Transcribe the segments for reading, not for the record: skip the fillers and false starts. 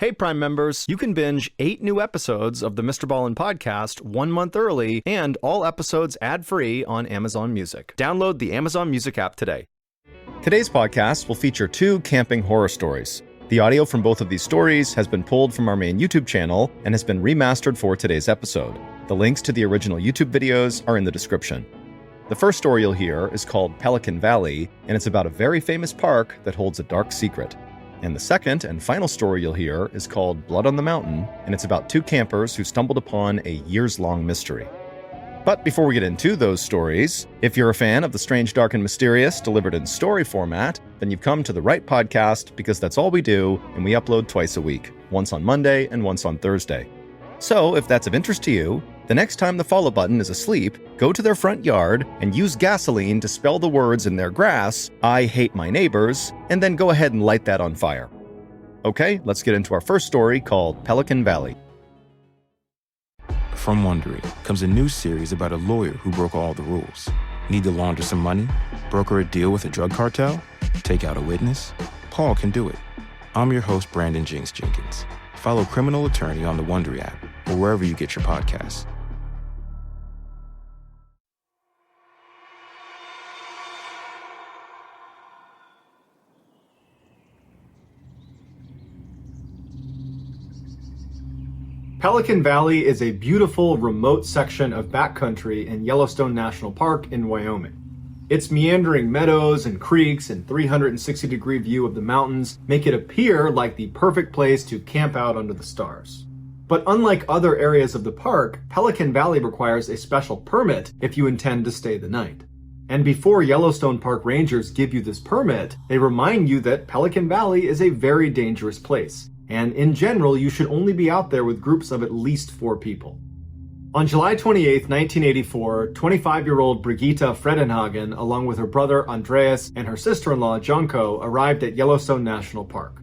Hey, Prime members, you can binge 8 new episodes of the MrBallen podcast 1 month early and all episodes ad-free on Amazon Music. Download the Amazon Music app today. Today's podcast will feature 2 camping horror stories. The audio from both of these stories has been pulled from our main YouTube channel and has been remastered for today's episode. The links to the original YouTube videos are in the description. The first story you'll hear is called Pelican Valley, and it's about a very famous park that holds a dark secret. And the second and final story you'll hear is called Blood on the Mountain, and it's about 2 campers who stumbled upon a years-long mystery. But before we get into those stories, if you're a fan of the strange, dark, and mysterious delivered in story format, then you've come to the right podcast because that's all we do, and we upload twice a week, once on Monday and once on Thursday. So if that's of interest to you, the next time the follow button is asleep, go to their front yard and use gasoline to spell the words in their grass, "I hate my neighbors," and then go ahead and light that on fire. Okay, let's get into our first story called Pelican Valley. From Wondery comes a new series about a lawyer who broke all the rules. Need to launder some money? Broker a deal with a drug cartel? Take out a witness? Paul can do it. I'm your host, Brandon Jinx Jenkins. Follow Criminal Attorney on the Wondery app or wherever you get your podcasts. Pelican Valley is a beautiful, remote section of backcountry in Yellowstone National Park in Wyoming. Its meandering meadows and creeks and 360-degree view of the mountains make it appear like the perfect place to camp out under the stars. But unlike other areas of the park, Pelican Valley requires a special permit if you intend to stay the night. And before Yellowstone Park rangers give you this permit, they remind you that Pelican Valley is a very dangerous place. And in general, you should only be out there with groups of at least 4 people. On July 28, 1984, 25-year-old Brigitte Fredenhagen, along with her brother Andreas and her sister-in-law Jonko, arrived at Yellowstone National Park.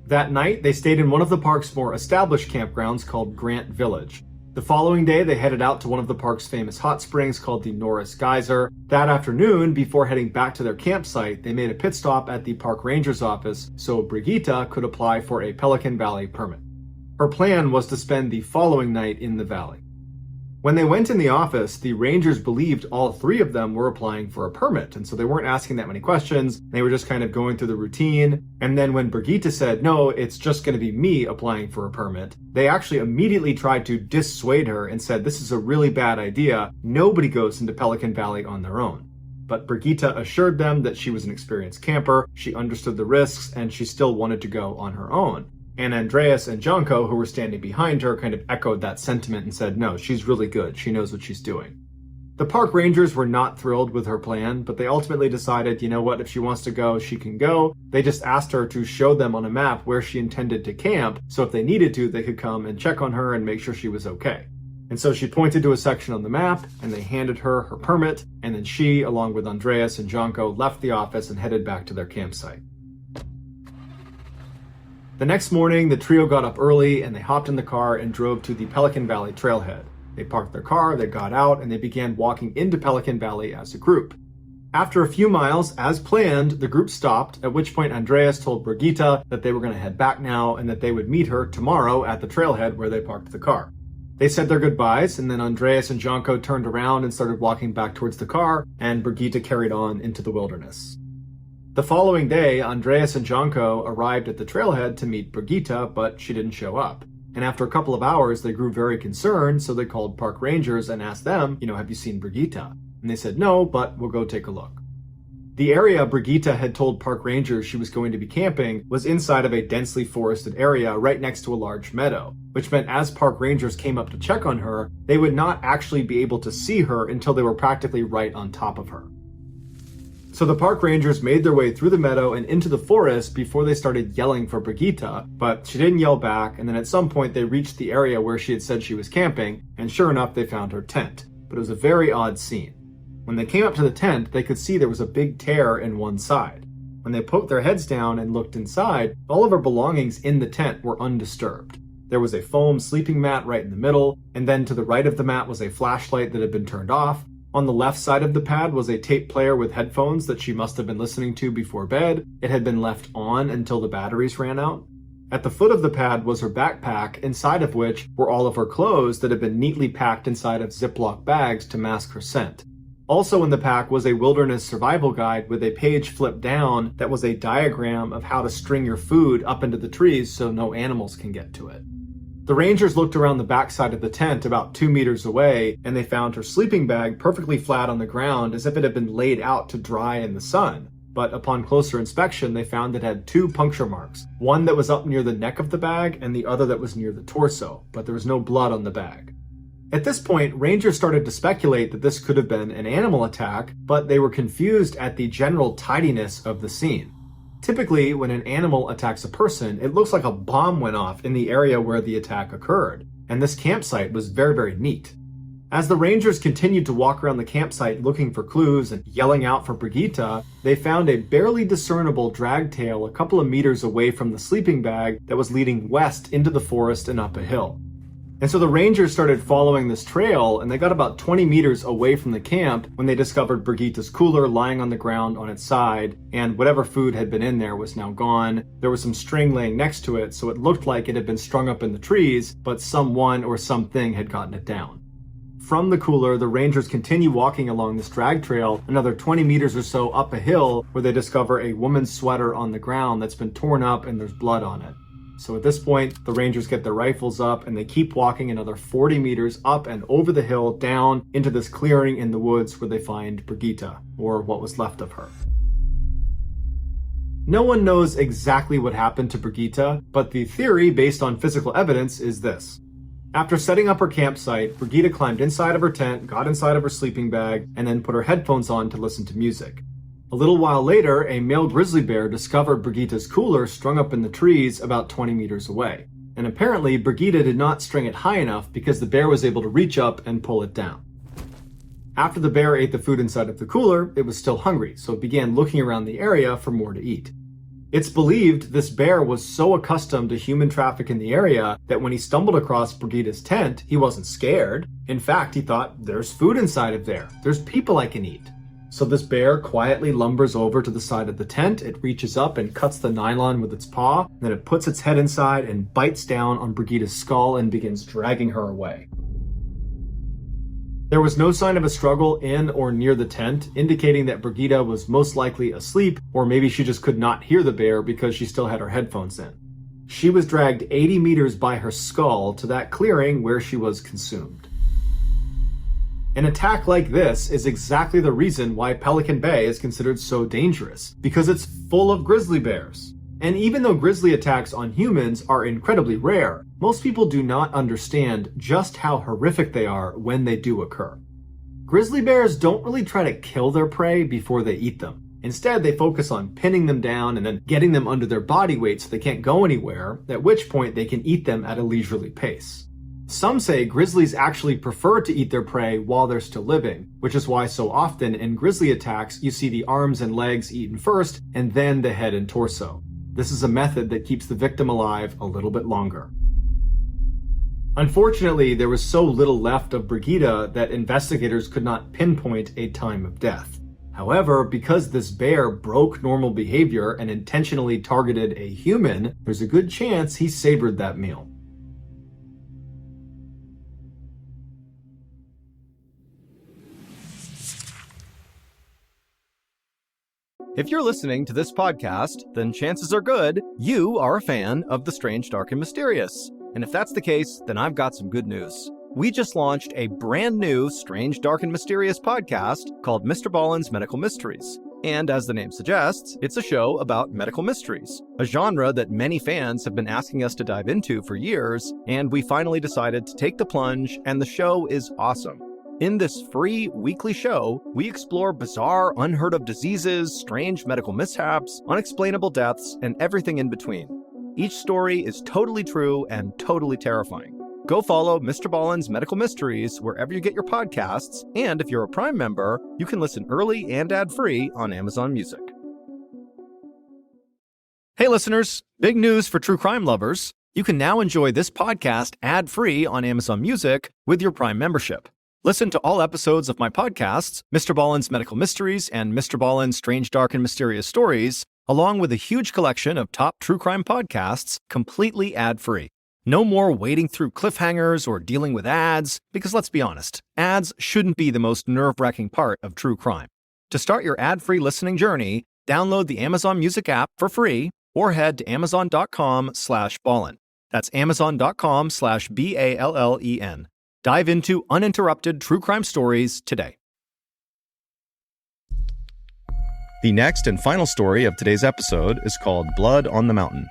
That night, they stayed in one of the park's more established campgrounds called Grant Village. The following day, they headed out to one of the park's famous hot springs called the Norris Geyser. That afternoon, before heading back to their campsite, they made a pit stop at the park ranger's office so Brigitte could apply for a Pelican Valley permit. Her plan was to spend the following night in the valley. When they went in the office, the rangers believed all 3 of them were applying for a permit, and so they weren't asking that many questions. They were just kind of going through the routine. And then when Brigitte said, "No, it's just going to be me applying for a permit," they actually immediately tried to dissuade her and said, "This is a really bad idea. Nobody goes into Pelican Valley on their own." But Brigitte assured them that she was an experienced camper, she understood the risks, and she still wanted to go on her own. And Andreas and Jonko, who were standing behind her, kind of echoed that sentiment and said, "No, she's really good. She knows what she's doing." The park rangers were not thrilled with her plan, but they ultimately decided, you know what, if she wants to go, she can go. They just asked her to show them on a map where she intended to camp, so if they needed to, they could come and check on her and make sure she was okay. And so she pointed to a section on the map, and they handed her her permit, and then she, along with Andreas and Jonko, left the office and headed back to their campsite. The next morning, the trio got up early and they hopped in the car and drove to the Pelican Valley trailhead. They parked their car, they got out, and they began walking into Pelican Valley as a group. After a few miles, as planned, the group stopped, at which point Andreas told Brigitte that they were going to head back now and that they would meet her tomorrow at the trailhead where they parked the car. They said their goodbyes, and then Andreas and Jonko turned around and started walking back towards the car, and Brigitte carried on into the wilderness. The following day, Andreas and Jonko arrived at the trailhead to meet Brigitte, but she didn't show up. And after a couple of hours, they grew very concerned, so they called park rangers and asked them, have you seen Brigitte? And they said no, but we'll go take a look. The area Brigitte had told park rangers she was going to be camping was inside of a densely forested area right next to a large meadow, which meant as park rangers came up to check on her, they would not actually be able to see her until they were practically right on top of her. So the park rangers made their way through the meadow and into the forest before they started yelling for Brigitte, but she didn't yell back, and then at some point they reached the area where she had said she was camping, and sure enough they found her tent. But it was a very odd scene. When they came up to the tent, they could see there was a big tear in one side. When they poked their heads down and looked inside, all of her belongings in the tent were undisturbed. There was a foam sleeping mat right in the middle, and then to the right of the mat was a flashlight that had been turned off. On the left side of the pad was a tape player with headphones that she must have been listening to before bed. It had been left on until the batteries ran out. At the foot of the pad was her backpack, inside of which were all of her clothes that had been neatly packed inside of Ziploc bags to mask her scent. Also in the pack was a wilderness survival guide with a page flipped down that was a diagram of how to string your food up into the trees so no animals can get to it. The Rangers looked around the backside of the tent about 2 meters away, and they found her sleeping bag perfectly flat on the ground as if it had been laid out to dry in the sun. But upon closer inspection, they found it had 2 puncture marks, one that was up near the neck of the bag and the other that was near the torso, but there was no blood on the bag. At this point, Rangers started to speculate that this could have been an animal attack, but they were confused at the general tidiness of the scene. Typically, when an animal attacks a person, it looks like a bomb went off in the area where the attack occurred, and this campsite was very, very neat. As the Rangers continued to walk around the campsite looking for clues and yelling out for Brigitte, they found a barely discernible drag tail a couple of meters away from the sleeping bag that was leading west into the forest and up a hill. And so the Rangers started following this trail, and they got about 20 meters away from the camp when they discovered Brigitte's cooler lying on the ground on its side, and whatever food had been in there was now gone. There was some string laying next to it, so it looked like it had been strung up in the trees, but someone or something had gotten it down. From the cooler, the Rangers continue walking along this drag trail another 20 meters or so up a hill, where they discover a woman's sweater on the ground that's been torn up and there's blood on it. So at this point, the Rangers get their rifles up and they keep walking another 40 meters up and over the hill down into this clearing in the woods where they find Brigitte, or what was left of her. No one knows exactly what happened to Brigitte, but the theory based on physical evidence is this. After setting up her campsite, Brigitte climbed inside of her tent, got inside of her sleeping bag, and then put her headphones on to listen to music. A little while later, a male grizzly bear discovered Brigitte's cooler strung up in the trees about 20 meters away. And apparently, Brigitte did not string it high enough because the bear was able to reach up and pull it down. After the bear ate the food inside of the cooler, it was still hungry, so it began looking around the area for more to eat. It's believed this bear was so accustomed to human traffic in the area that when he stumbled across Brigitte's tent, he wasn't scared. In fact, he thought, there's food inside of there. There's people I can eat. So this bear quietly lumbers over to the side of the tent, it reaches up and cuts the nylon with its paw, then it puts its head inside and bites down on Brigitte's skull and begins dragging her away. There was no sign of a struggle in or near the tent, indicating that Brigitte was most likely asleep, or maybe she just could not hear the bear because she still had her headphones in. She was dragged 80 meters by her skull to that clearing where she was consumed. An attack like this is exactly the reason why Pelican Bay is considered so dangerous, because it's full of grizzly bears. And even though grizzly attacks on humans are incredibly rare, most people do not understand just how horrific they are when they do occur. Grizzly bears don't really try to kill their prey before they eat them. Instead, they focus on pinning them down and then getting them under their body weight so they can't go anywhere, at which point they can eat them at a leisurely pace. Some say grizzlies actually prefer to eat their prey while they're still living, which is why so often in grizzly attacks you see the arms and legs eaten first and then the head and torso. This is a method that keeps the victim alive a little bit longer. Unfortunately, there was so little left of Brigitte that investigators could not pinpoint a time of death. However, because this bear broke normal behavior and intentionally targeted a human, there's a good chance he savored that meal. If you're listening to this podcast, then chances are good you are a fan of The Strange, Dark, and Mysterious. And if that's the case, then I've got some good news. We just launched a brand new Strange, Dark, and Mysterious podcast called MrBallen's Medical Mysteries. And as the name suggests, it's a show about medical mysteries, a genre that many fans have been asking us to dive into for years, and we finally decided to take the plunge, and the show is awesome. In this free weekly show, we explore bizarre, unheard of diseases, strange medical mishaps, unexplainable deaths, and everything in between. Each story is totally true and totally terrifying. Go follow MrBallen's Medical Mysteries wherever you get your podcasts, and if you're a Prime member, you can listen early and ad-free on Amazon Music. Hey listeners, big news for true crime lovers. You can now enjoy this podcast ad-free on Amazon Music with your Prime membership. Listen to all episodes of my podcasts, MrBallen's Medical Mysteries and MrBallen's Strange, Dark, and Mysterious Stories, along with a huge collection of top true crime podcasts completely ad-free. No more wading through cliffhangers or dealing with ads, because let's be honest, ads shouldn't be the most nerve-wracking part of true crime. To start your ad-free listening journey, download the Amazon Music app for free or head to amazon.com/ballen. That's amazon.com/BALLEN. Dive into uninterrupted true crime stories today. The next and final story of today's episode is called Blood on the Mountain.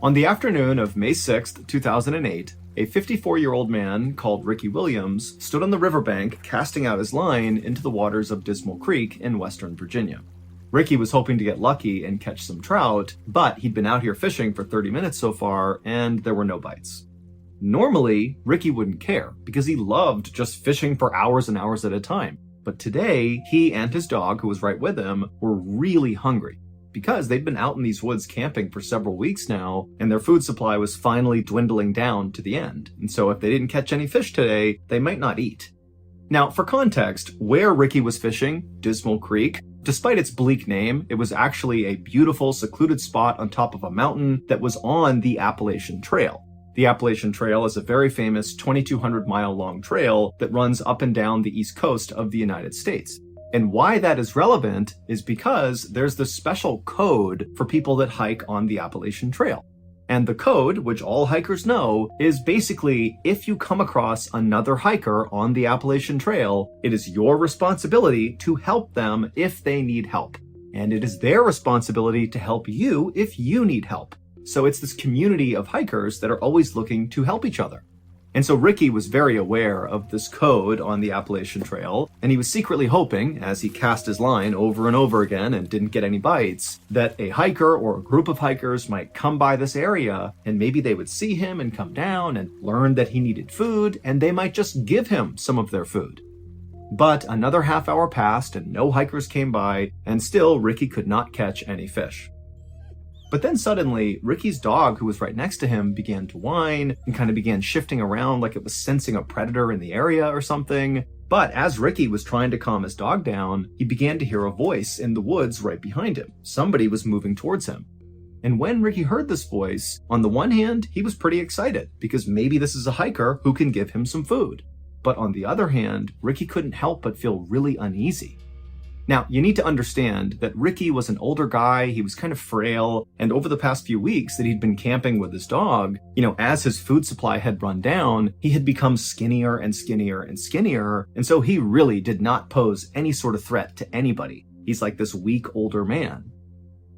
On the afternoon of May 6th, 2008, a 54-year-old man called Ricky Williams stood on the riverbank casting out his line into the waters of Dismal Creek in western Virginia. Ricky was hoping to get lucky and catch some trout, but he'd been out here fishing for 30 minutes so far, and there were no bites. Normally, Ricky wouldn't care, because he loved just fishing for hours and hours at a time. But today, he and his dog, who was right with him, were really hungry, because they'd been out in these woods camping for several weeks now, and their food supply was finally dwindling down to the end. And so if they didn't catch any fish today, they might not eat. Now, for context, where Ricky was fishing, Dismal Creek, despite its bleak name, it was actually a beautiful, secluded spot on top of a mountain that was on the Appalachian Trail. The Appalachian Trail is a very famous 2,200-mile-long trail that runs up and down the east coast of the United States. And why that is relevant is because there's this special code for people that hike on the Appalachian Trail. And the code, which all hikers know, is basically if you come across another hiker on the Appalachian Trail, it is your responsibility to help them if they need help. And it is their responsibility to help you if you need help. So it's this community of hikers that are always looking to help each other. And so Ricky was very aware of this code on the Appalachian Trail, and he was secretly hoping, as he cast his line over and over again and didn't get any bites, that a hiker or a group of hikers might come by this area, and maybe they would see him and come down and learn that he needed food, and they might just give him some of their food. But another half hour passed and no hikers came by, and still Ricky could not catch any fish. But then suddenly, Ricky's dog, who was right next to him, began to whine and kind of began shifting around like it was sensing a predator in the area or something. But as Ricky was trying to calm his dog down, he began to hear a voice in the woods right behind him. Somebody was moving towards him. And when Ricky heard this voice, on the one hand, he was pretty excited because maybe this is a hiker who can give him some food. But on the other hand, Ricky couldn't help but feel really uneasy. Now, you need to understand that Ricky was an older guy, he was kind of frail, and over the past few weeks that he'd been camping with his dog, as his food supply had run down, he had become skinnier and skinnier and skinnier, and so he really did not pose any sort of threat to anybody. He's like this weak older man.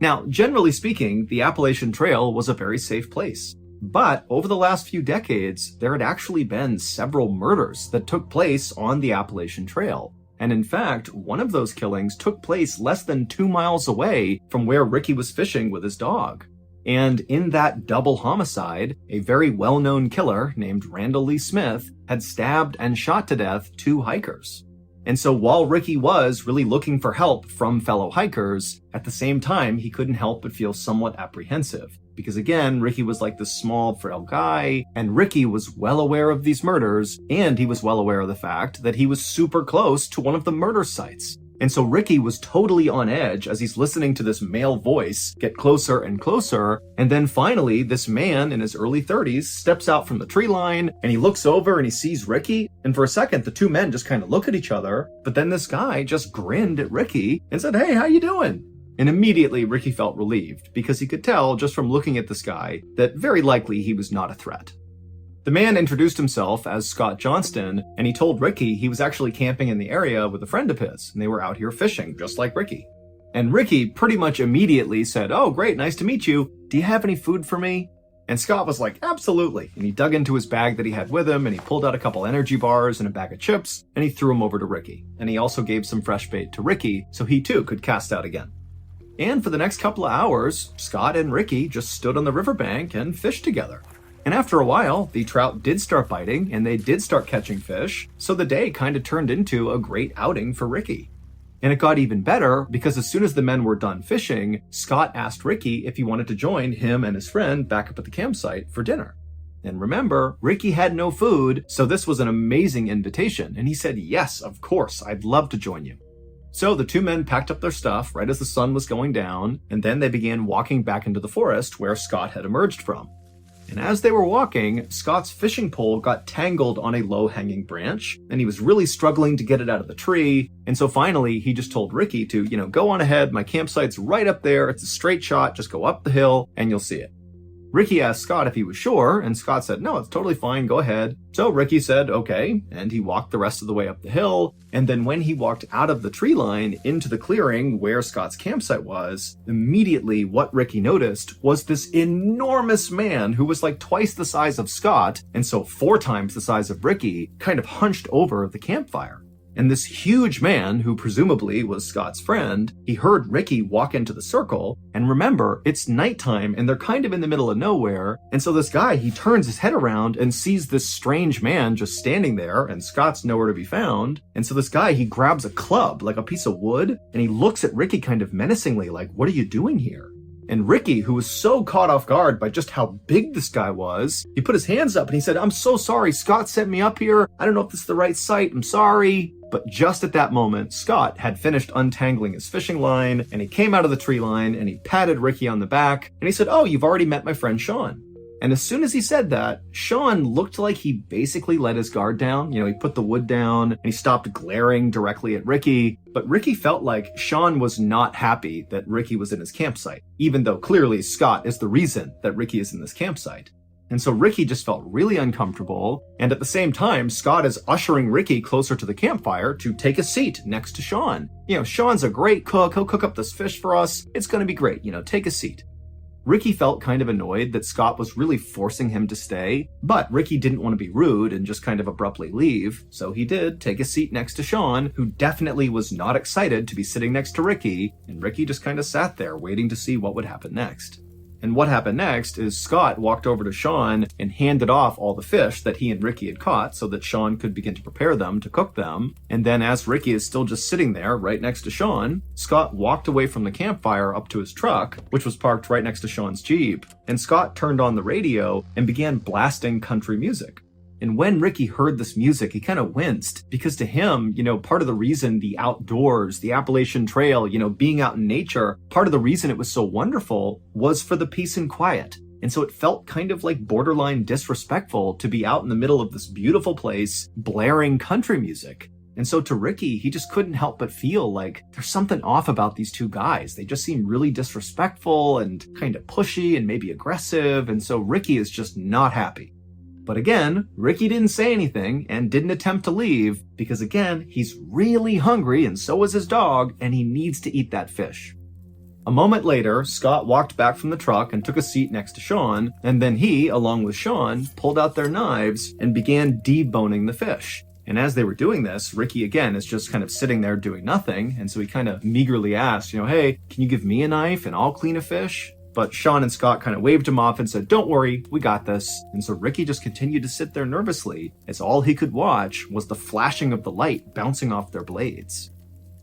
Now, generally speaking, the Appalachian Trail was a very safe place. But over the last few decades, there had actually been several murders that took place on the Appalachian Trail. And in fact, one of those killings took place less than 2 miles away from where Ricky was fishing with his dog. And in that double homicide, a very well-known killer named Randall Lee Smith had stabbed and shot to death 2 hikers. And so while Ricky was really looking for help from fellow hikers, at the same time, he couldn't help but feel somewhat apprehensive. Because again, Ricky was like this small, frail guy, and Ricky was well aware of these murders, and he was well aware of the fact that he was super close to one of the murder sites. And so Ricky was totally on edge as he's listening to this male voice get closer and closer, and then finally, this man in his early 30s steps out from the tree line, and he looks over and he sees Ricky, and for a second, the 2 men just kind of look at each other, but then this guy just grinned at Ricky and said, "Hey, how you doing?" And immediately Ricky felt relieved, because he could tell just from looking at this guy that very likely he was not a threat. The man introduced himself as Scott Johnston, and he told Ricky he was actually camping in the area with a friend of his, and they were out here fishing, just like Ricky. And Ricky pretty much immediately said, "Oh, great, nice to meet you. Do you have any food for me?" And Scott was like, "Absolutely." And he dug into his bag that he had with him, and he pulled out a couple energy bars and a bag of chips, and he threw them over to Ricky. And he also gave some fresh bait to Ricky, so he too could cast out again. And for the next couple of hours, Scott and Ricky just stood on the riverbank and fished together. And after a while, the trout did start biting, and they did start catching fish, so the day kind of turned into a great outing for Ricky. And it got even better because as soon as the men were done fishing, Scott asked Ricky if he wanted to join him and his friend back up at the campsite for dinner. And remember, Ricky had no food, so this was an amazing invitation, and he said, yes, of course, I'd love to join you. So the two men packed up their stuff right as the sun was going down, and then they began walking back into the forest where Scott had emerged from. And as they were walking, Scott's fishing pole got tangled on a low-hanging branch, and he was really struggling to get it out of the tree, and so finally he just told Ricky to, go on ahead, my campsite's right up there, it's a straight shot, just go up the hill, and you'll see it. Ricky asked Scott if he was sure, and Scott said, no, it's totally fine, go ahead. So Ricky said, okay, and he walked the rest of the way up the hill, and then when he walked out of the tree line into the clearing where Scott's campsite was, immediately what Ricky noticed was this enormous man who was like twice the size of Scott, and so 4 times the size of Ricky, kind of hunched over the campfire. And this huge man, who presumably was Scott's friend, he heard Ricky walk into the circle, and remember, it's nighttime and they're kind of in the middle of nowhere, and so this guy, he turns his head around and sees this strange man just standing there, and Scott's nowhere to be found, and so this guy, he grabs a club, like a piece of wood, and he looks at Ricky kind of menacingly, like, what are you doing here? And Ricky, who was so caught off guard by just how big this guy was, he put his hands up and he said, I'm so sorry, Scott sent me up here. I don't know if this is the right site, I'm sorry. But just at that moment, Scott had finished untangling his fishing line, and he came out of the tree line and he patted Ricky on the back, and he said, oh, you've already met my friend Sean. And as soon as he said that, Sean looked like he basically let his guard down. He put the wood down and he stopped glaring directly at Ricky. But Ricky felt like Sean was not happy that Ricky was in his campsite, even though clearly Scott is the reason that Ricky is in this campsite. And so Ricky just felt really uncomfortable. And at the same time, Scott is ushering Ricky closer to the campfire to take a seat next to Sean. Sean's a great cook. He'll cook up this fish for us. It's going to be great. Take a seat. Ricky felt kind of annoyed that Scott was really forcing him to stay, but Ricky didn't want to be rude and just kind of abruptly leave, so he did take a seat next to Sean, who definitely was not excited to be sitting next to Ricky, and Ricky just kind of sat there waiting to see what would happen next. And what happened next is Scott walked over to Sean and handed off all the fish that he and Ricky had caught so that Sean could begin to prepare them to cook them. And then as Ricky is still just sitting there right next to Sean, Scott walked away from the campfire up to his truck, which was parked right next to Sean's Jeep. And Scott turned on the radio and began blasting country music. And when Ricky heard this music, he kind of winced because to him, part of the reason the outdoors, the Appalachian Trail, being out in nature, part of the reason it was so wonderful was for the peace and quiet. And so it felt kind of like borderline disrespectful to be out in the middle of this beautiful place, blaring country music. And so to Ricky, he just couldn't help but feel like there's something off about these two guys. They just seem really disrespectful and kind of pushy and maybe aggressive. And so Ricky is just not happy. But again, Ricky didn't say anything and didn't attempt to leave because again, he's really hungry and so is his dog and he needs to eat that fish. A moment later, Scott walked back from the truck and took a seat next to Sean, and then he, along with Sean, pulled out their knives and began deboning the fish. And as they were doing this, Ricky again is just kind of sitting there doing nothing, and so he kind of meagerly asked, hey, can you give me a knife and I'll clean a fish? But Sean and Scott kind of waved him off and said, don't worry, we got this. And so Ricky just continued to sit there nervously as all he could watch was the flashing of the light bouncing off their blades.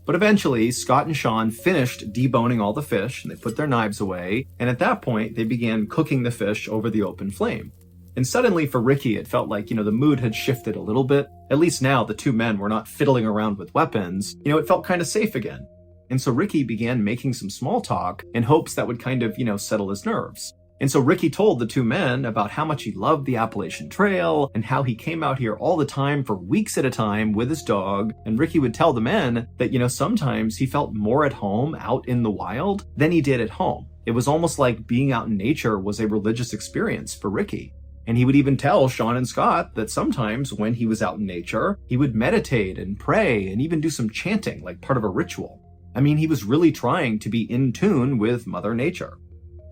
But eventually, Scott and Sean finished deboning all the fish and they put their knives away. And at that point, they began cooking the fish over the open flame. And suddenly for Ricky, it felt like, the mood had shifted a little bit. At least now the two men were not fiddling around with weapons. It felt kind of safe again. And so Ricky began making some small talk in hopes that would kind of, settle his nerves. And so Ricky told the two men about how much he loved the Appalachian Trail and how he came out here all the time for weeks at a time with his dog. And Ricky would tell the men that, sometimes he felt more at home out in the wild than he did at home. It was almost like being out in nature was a religious experience for Ricky. And he would even tell Sean and Scott that sometimes when he was out in nature, he would meditate and pray and even do some chanting like part of a ritual. I mean, he was really trying to be in tune with Mother Nature.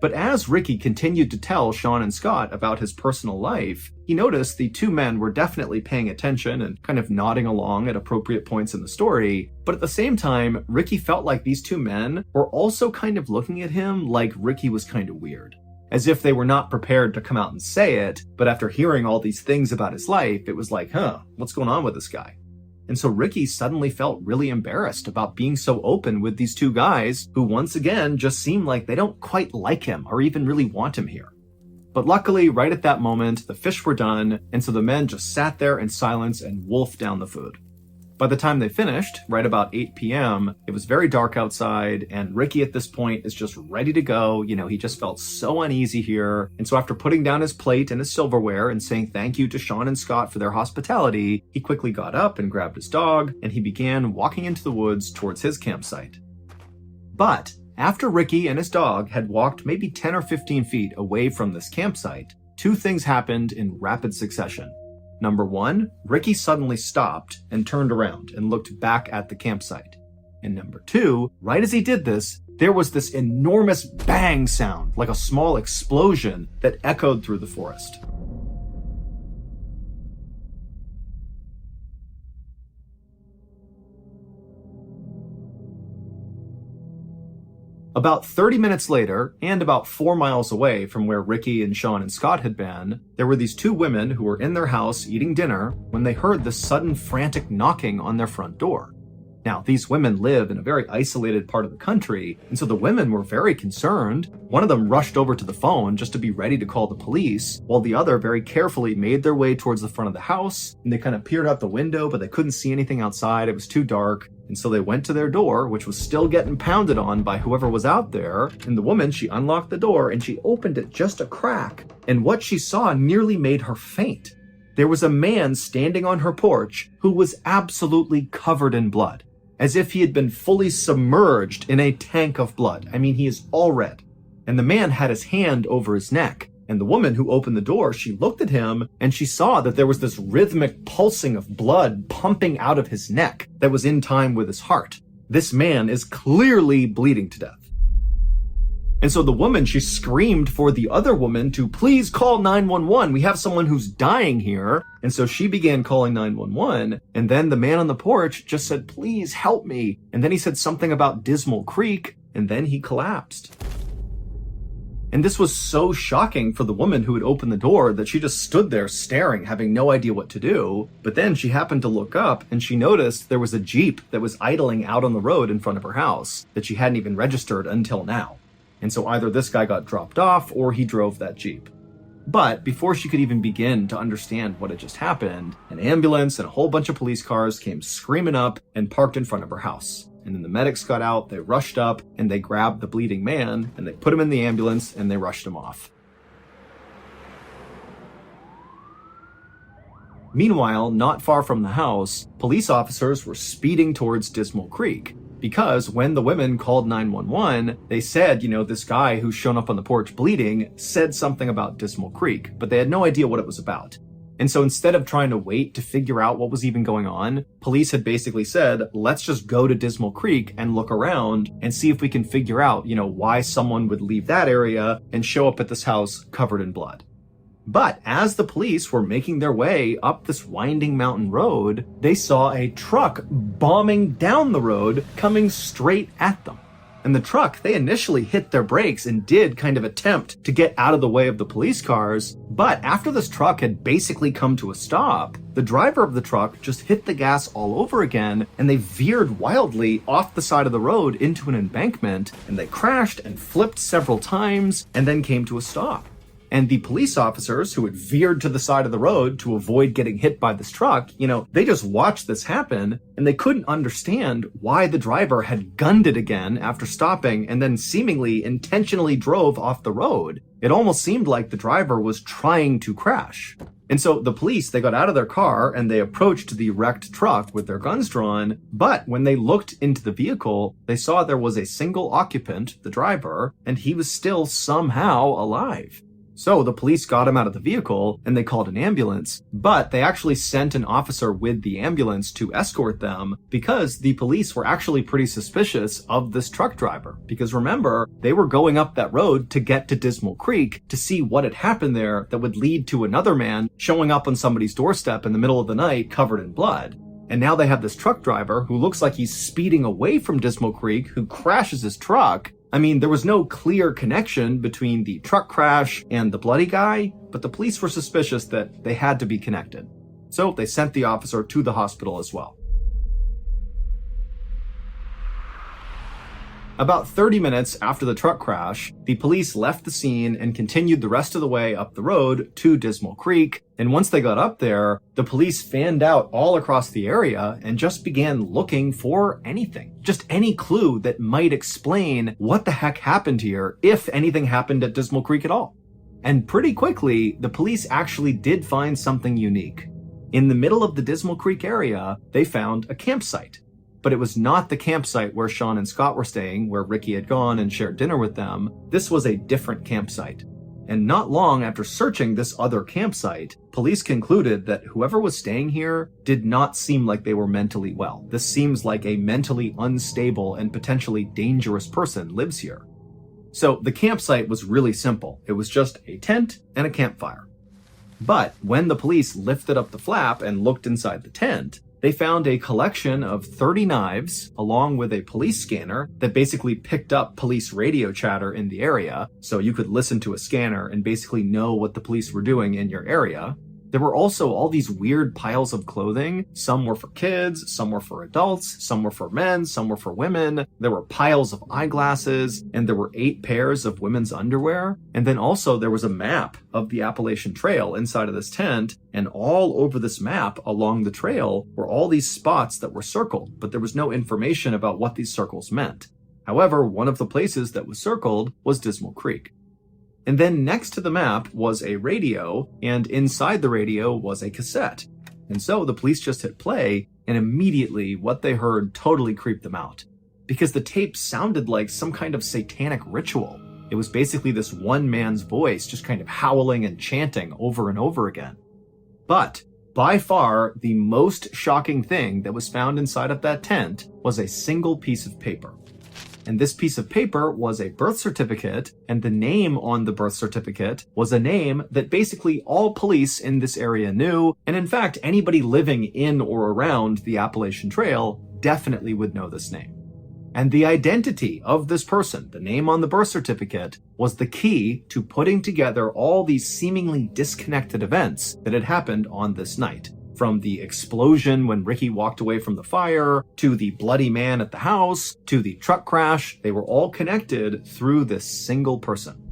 But as Ricky continued to tell Sean and Scott about his personal life, he noticed the two men were definitely paying attention and kind of nodding along at appropriate points in the story. But at the same time, Ricky felt like these two men were also kind of looking at him like Ricky was kind of weird. As if they were not prepared to come out and say it, but after hearing all these things about his life, it was like, what's going on with this guy? And so Ricky suddenly felt really embarrassed about being so open with these two guys who once again just seem like they don't quite like him or even really want him here. But luckily, right at that moment, the fish were done, and so the men just sat there in silence and wolfed down the food. By the time they finished, right about 8 p.m., it was very dark outside, and Ricky at this point is just ready to go. He just felt so uneasy here. And so after putting down his plate and his silverware and saying thank you to Sean and Scott for their hospitality, he quickly got up and grabbed his dog, and he began walking into the woods towards his campsite. But after Ricky and his dog had walked maybe 10 or 15 feet away from this campsite, two things happened in rapid succession. Number one, Ricky suddenly stopped and turned around and looked back at the campsite. And number two, right as he did this, there was this enormous bang sound, like a small explosion that echoed through the forest. About 30 minutes later, and about 4 miles away from where Ricky and Sean and Scott had been, there were these two women who were in their house eating dinner when they heard this sudden frantic knocking on their front door. Now, these women live in a very isolated part of the country, and so the women were very concerned. One of them rushed over to the phone just to be ready to call the police, while the other very carefully made their way towards the front of the house, and they kind of peered out the window, but they couldn't see anything outside. It was too dark. And so they went to their door, which was still getting pounded on by whoever was out there. And the woman, she unlocked the door and she opened it just a crack. And what she saw nearly made her faint. There was a man standing on her porch who was absolutely covered in blood, as if he had been fully submerged in a tank of blood. I mean, he is all red. And the man had his hand over his neck. And the woman who opened the door, she looked at him and she saw that there was this rhythmic pulsing of blood pumping out of his neck that was in time with his heart. This man is clearly bleeding to death. And so the woman, she screamed for the other woman to please call 911. We have someone who's dying here. And so she began calling 911. And then the man on the porch just said, please help me. And then he said something about Dismal Creek. And then he collapsed. And this was so shocking for the woman who had opened the door that she just stood there staring, having no idea what to do. But then she happened to look up and she noticed there was a Jeep that was idling out on the road in front of her house that she hadn't even registered until now. And so either this guy got dropped off or he drove that Jeep. But before she could even begin to understand what had just happened, an ambulance and a whole bunch of police cars came screaming up and parked in front of her house. And then the medics got out, they rushed up, and they grabbed the bleeding man, and they put him in the ambulance, and they rushed him off. Meanwhile, not far from the house, police officers were speeding towards Dismal Creek, because when the women called 911, they said, this guy who's shown up on the porch bleeding said something about Dismal Creek, but they had no idea what it was about. And so instead of trying to wait to figure out what was even going on, police had basically said, let's just go to Dismal Creek and look around and see if we can figure out, why someone would leave that area and show up at this house covered in blood. But as the police were making their way up this winding mountain road, they saw a truck bombing down the road coming straight at them. And the truck, they initially hit their brakes and did kind of attempt to get out of the way of the police cars. But after this truck had basically come to a stop, the driver of the truck just hit the gas all over again, and they veered wildly off the side of the road into an embankment, and they crashed and flipped several times and then came to a stop. And the police officers who had veered to the side of the road to avoid getting hit by this truck, they just watched this happen and they couldn't understand why the driver had gunned it again after stopping and then seemingly intentionally drove off the road. It almost seemed like the driver was trying to crash. And so the police, they got out of their car and they approached the wrecked truck with their guns drawn. But when they looked into the vehicle, they saw there was a single occupant, the driver, and he was still somehow alive. So the police got him out of the vehicle and they called an ambulance, but they actually sent an officer with the ambulance to escort them because the police were actually pretty suspicious of this truck driver. Because remember, they were going up that road to get to Dismal Creek to see what had happened there that would lead to another man showing up on somebody's doorstep in the middle of the night covered in blood. And now they have this truck driver who looks like he's speeding away from Dismal Creek, who crashes his truck. I mean, there was no clear connection between the truck crash and the bloody guy, but the police were suspicious that they had to be connected. So they sent the officer to the hospital as well. About 30 minutes after the truck crash, the police left the scene and continued the rest of the way up the road to Dismal Creek. And once they got up there, the police fanned out all across the area and just began looking for anything. Just any clue that might explain what the heck happened here, if anything happened at Dismal Creek at all. And pretty quickly, the police actually did find something unique. In the middle of the Dismal Creek area, they found a campsite. But it was not the campsite where Sean and Scott were staying, where Ricky had gone and shared dinner with them. This was a different campsite. And not long after searching this other campsite, police concluded that whoever was staying here did not seem like they were mentally well. This seems like a mentally unstable and potentially dangerous person lives here. So the campsite was really simple. It was just a tent and a campfire. But when the police lifted up the flap and looked inside the tent, they found a collection of 30 knives along with a police scanner that basically picked up police radio chatter in the area, so you could listen to a scanner and basically know what the police were doing in your area. There were also all these weird piles of clothing. Some were for kids, some were for adults, some were for men, some were for women. There were piles of eyeglasses, and there were 8 pairs of women's underwear. And then also there was a map of the Appalachian Trail inside of this tent, and all over this map along the trail were all these spots that were circled, but there was no information about what these circles meant. However, one of the places that was circled was Dismal Creek. And then next to the map was a radio, and inside the radio was a cassette. And so the police just hit play, and immediately what they heard totally creeped them out. Because the tape sounded like some kind of satanic ritual. It was basically this one man's voice just kind of howling and chanting over and over again. But by far, the most shocking thing that was found inside of that tent was a single piece of paper. And this piece of paper was a birth certificate, and the name on the birth certificate was a name that basically all police in this area knew, and in fact, anybody living in or around the Appalachian Trail definitely would know this name. And the identity of this person, the name on the birth certificate, was the key to putting together all these seemingly disconnected events that had happened on this night. From the explosion when Ricky walked away from the fire, to the bloody man at the house, to the truck crash, they were all connected through this single person.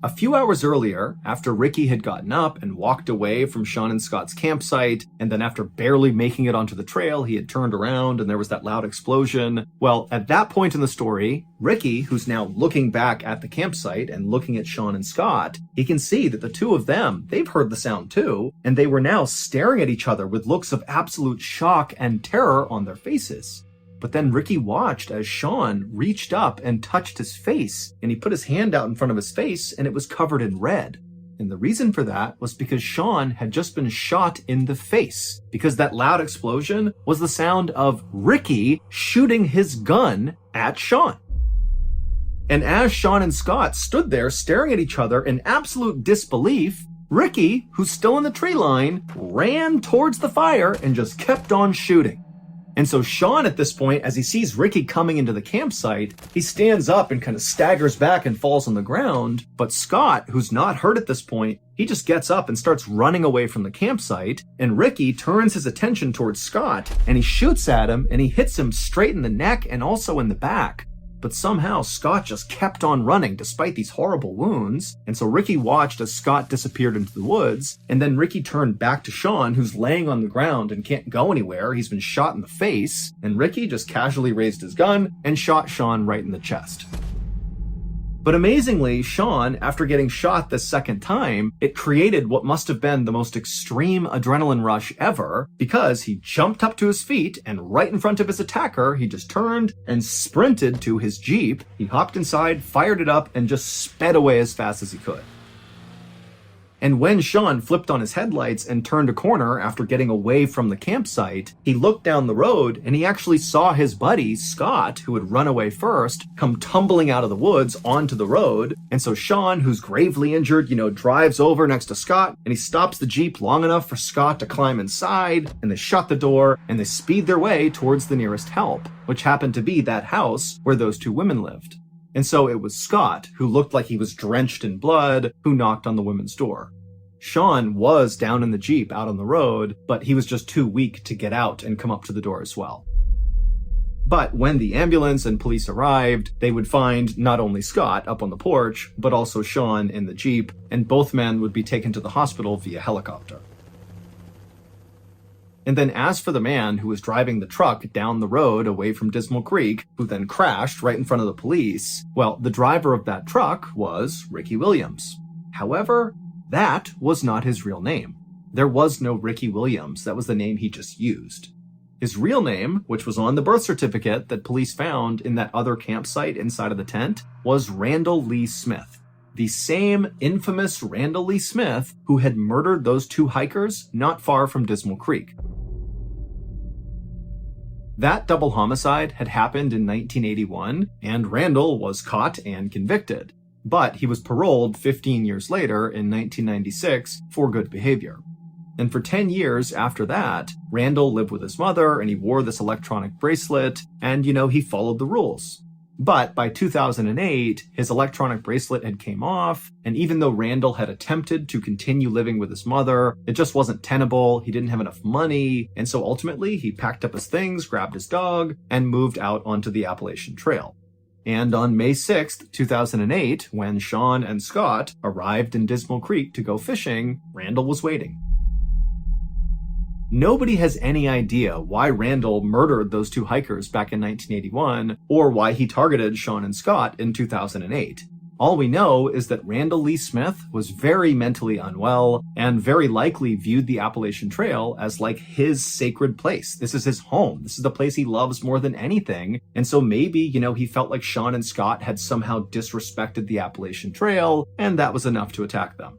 A few hours earlier, after Ricky had gotten up and walked away from Sean and Scott's campsite, and then after barely making it onto the trail, he had turned around and there was that loud explosion. Well, at that point in the story, Ricky, who's now looking back at the campsite and looking at Sean and Scott, he can see that the two of them, they've heard the sound too, and they were now staring at each other with looks of absolute shock and terror on their faces. But then Ricky watched as Sean reached up and touched his face, and he put his hand out in front of his face and it was covered in red. And the reason for that was because Sean had just been shot in the face, because that loud explosion was the sound of Ricky shooting his gun at Sean. And as Sean and Scott stood there staring at each other in absolute disbelief, Ricky, who's still in the tree line, ran towards the fire and just kept on shooting. And so Sean at this point, as he sees Ricky coming into the campsite, he stands up and kind of staggers back and falls on the ground. But Scott, who's not hurt at this point, he just gets up and starts running away from the campsite. And Ricky turns his attention towards Scott and he shoots at him and he hits him straight in the neck and also in the back. But somehow Scott just kept on running despite these horrible wounds. And so Ricky watched as Scott disappeared into the woods. And then Ricky turned back to Sean, who's laying on the ground and can't go anywhere. He's been shot in the face. And Ricky just casually raised his gun and shot Sean right in the chest. But amazingly, Sean, after getting shot this second time, it created what must have been the most extreme adrenaline rush ever, because he jumped up to his feet and right in front of his attacker, he just turned and sprinted to his Jeep. He hopped inside, fired it up, and just sped away as fast as he could. And when Sean flipped on his headlights and turned a corner after getting away from the campsite, he looked down the road and he actually saw his buddy, Scott, who had run away first, come tumbling out of the woods onto the road. And so Sean, who's gravely injured, drives over next to Scott and he stops the Jeep long enough for Scott to climb inside, and they shut the door and they speed their way towards the nearest help, which happened to be that house where those two women lived. And so it was Scott, who looked like he was drenched in blood, who knocked on the women's door. Sean was down in the Jeep out on the road, but he was just too weak to get out and come up to the door as well. But when the ambulance and police arrived, they would find not only Scott up on the porch, but also Sean in the Jeep, and both men would be taken to the hospital via helicopter. And then as for the man who was driving the truck down the road away from Dismal Creek, who then crashed right in front of the police, well, the driver of that truck was Ricky Williams. However, that was not his real name. There was no Ricky Williams. That was the name he just used. His real name, which was on the birth certificate that police found in that other campsite inside of the tent, was Randall Lee Smith. The same infamous Randall Lee Smith who had murdered those two hikers not far from Dismal Creek. That double homicide had happened in 1981, and Randall was caught and convicted. But he was paroled 15 years later in 1996 for good behavior. And for 10 years after that, Randall lived with his mother and he wore this electronic bracelet and, he followed the rules. But by 2008, his electronic bracelet had came off, and even though Randall had attempted to continue living with his mother, it just wasn't tenable, he didn't have enough money, and so ultimately he packed up his things, grabbed his dog, and moved out onto the Appalachian Trail. And on May 6th, 2008, when Sean and Scott arrived in Dismal Creek to go fishing, Randall was waiting. Nobody has any idea why Randall murdered those two hikers back in 1981, or why he targeted Sean and Scott in 2008. All we know is that Randall Lee Smith was very mentally unwell and very likely viewed the Appalachian Trail as like his sacred place. This is his home. This is the place he loves more than anything. And so maybe, he felt like Sean and Scott had somehow disrespected the Appalachian Trail, and that was enough to attack them.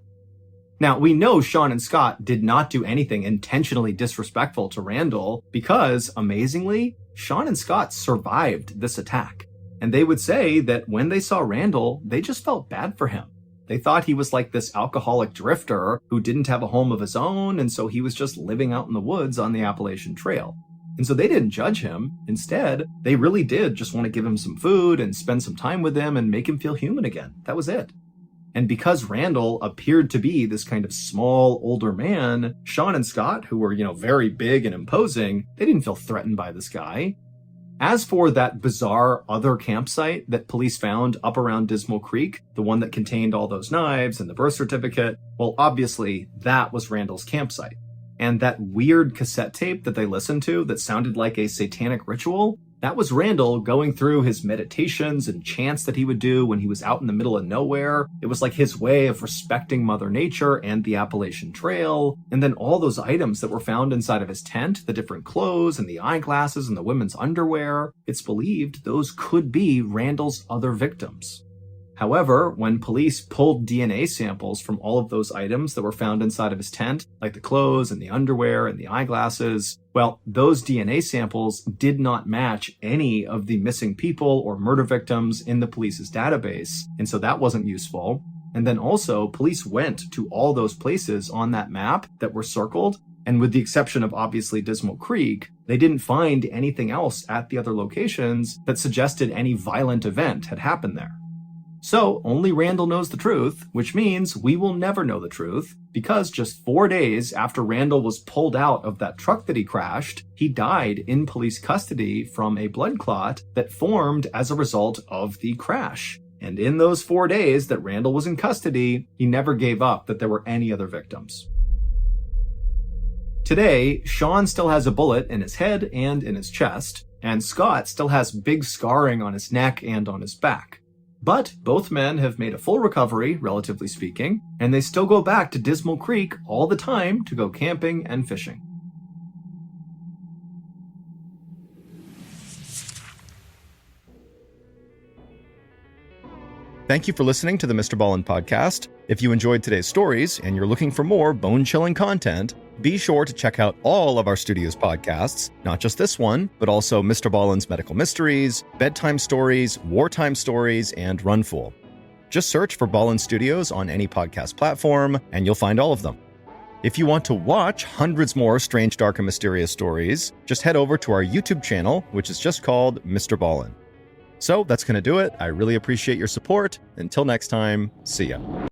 Now, we know Sean and Scott did not do anything intentionally disrespectful to Randall because, amazingly, Sean and Scott survived this attack. And they would say that when they saw Randall, they just felt bad for him. They thought he was like this alcoholic drifter who didn't have a home of his own, and so he was just living out in the woods on the Appalachian Trail. And so they didn't judge him. Instead, they really did just want to give him some food and spend some time with him and make him feel human again. That was it. And because Randall appeared to be this kind of small, older man, Sean and Scott, who were, very big and imposing, they didn't feel threatened by this guy. As for that bizarre other campsite that police found up around Dismal Creek, the one that contained all those knives and the birth certificate, well, obviously, that was Randall's campsite. And that weird cassette tape that they listened to that sounded like a satanic ritual, that was Randall going through his meditations and chants that he would do when he was out in the middle of nowhere. It was like his way of respecting Mother Nature and the Appalachian Trail. And then all those items that were found inside of his tent, the different clothes and the eyeglasses and the women's underwear, it's believed those could be Randall's other victims. However, when police pulled DNA samples from all of those items that were found inside of his tent, like the clothes and the underwear and the eyeglasses, well, those DNA samples did not match any of the missing people or murder victims in the police's database, and so that wasn't useful. And then also, police went to all those places on that map that were circled, and with the exception of obviously Dismal Creek, they didn't find anything else at the other locations that suggested any violent event had happened there. So only Randall knows the truth, which means we will never know the truth, because just 4 days after Randall was pulled out of that truck that he crashed, he died in police custody from a blood clot that formed as a result of the crash. And in those 4 days that Randall was in custody, he never gave up that there were any other victims. Today, Sean still has a bullet in his head and in his chest, and Scott still has big scarring on his neck and on his back. But both men have made a full recovery, relatively speaking, and they still go back to Dismal Creek all the time to go camping and fishing. Thank you for listening to the MrBallen podcast. If you enjoyed today's stories and you're looking for more bone-chilling content, be sure to check out all of our studio's podcasts, not just this one, but also MrBallen's Medical Mysteries, Bedtime Stories, Wartime Stories, and Runful. Just search for Ballen Studios on any podcast platform, and you'll find all of them. If you want to watch hundreds more strange, dark, and mysterious stories, just head over to our YouTube channel, which is just called MrBallen. So that's going to do it. I really appreciate your support. Until next time, see ya.